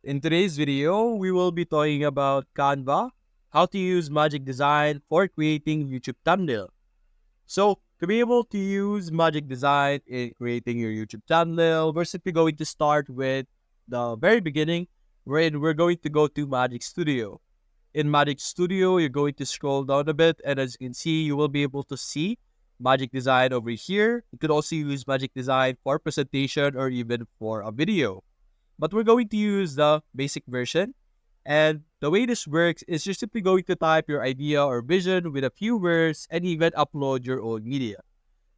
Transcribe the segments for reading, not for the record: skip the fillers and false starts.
In today's video, we will be talking about Canva, how to use Magic Design for creating YouTube thumbnail. So, to be able to use Magic Design in creating your YouTube thumbnail, we're simply going to start with the very beginning, wherein we're going to go to Magic Studio. In Magic Studio, you're going to scroll down a bit, and as you can see, you will be able to see Magic Design over here. You could also use Magic Design for presentation or even for a video. But we're going to use the basic version. And the way this works is you're simply going to type your idea or vision with a few words and even upload your own media.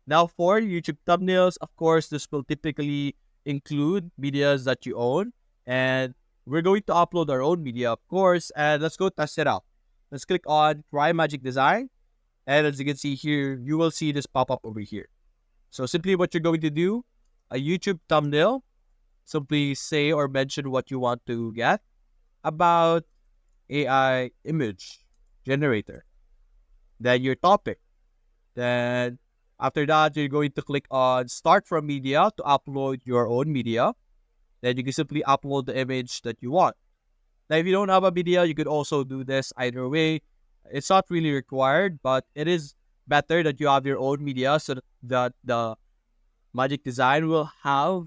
Now, for YouTube thumbnails, of course, this will typically include medias that you own. And we're going to upload our own media, of course. And let's go test it out. Let's click on Try Magic Design. And as you can see here, you will see this pop up over here. So simply what you're going to do, a YouTube thumbnail, simply say or mention what you want to get about AI image generator. Then your topic. Then after that, you're going to click on Start from Media to upload your own media. Then you can simply upload the image that you want. Now, if you don't have a media, you could also do this either way. It's not really required, but it is better that you have your own media so that the Magic Design will have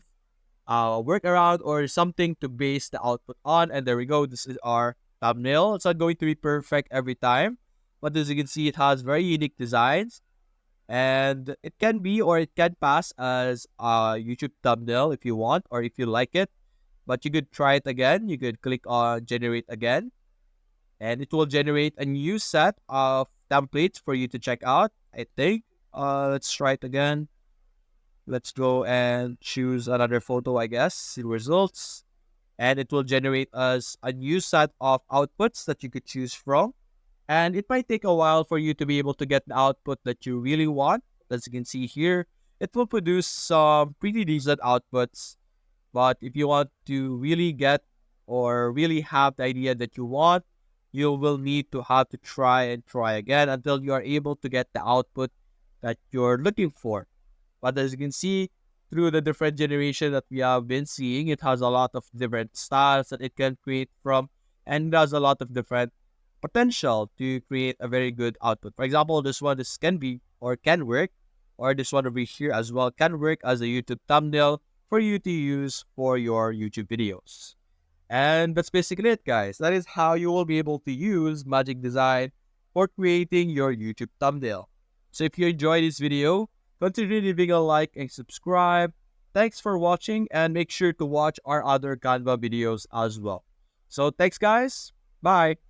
workaround or something to base the output on. And there we go. This is our thumbnail. It's not going to be perfect every time, but as you can see, it has very unique designs. And it can be or it can pass as a YouTube thumbnail if you want or if you like it. But you could try it again. You could click on generate again. And it will generate a new set of templates for you to check out, I think. Let's try it again. Let's go and choose another photo, I guess. See results. And it will generate us a new set of outputs that you could choose from. And it might take a while for you to be able to get the output that you really want. As you can see here, it will produce some pretty decent outputs. But if you want to really get or really have the idea that you want, you will need to have to try and try again until you are able to get the output that you're looking for. But as you can see, through the different generation that we have been seeing, it has a lot of different styles that it can create from, and does a lot of different potential to create a very good output. For example, this can be or can work, or this one over here as well can work as a YouTube thumbnail for you to use for your YouTube videos. And that's basically it, guys. That is how you will be able to use Magic Design for creating your YouTube thumbnail. So if you enjoyed this video, consider leaving a like and subscribe. Thanks for watching and make sure to watch our other Canva videos as well. So thanks guys. Bye.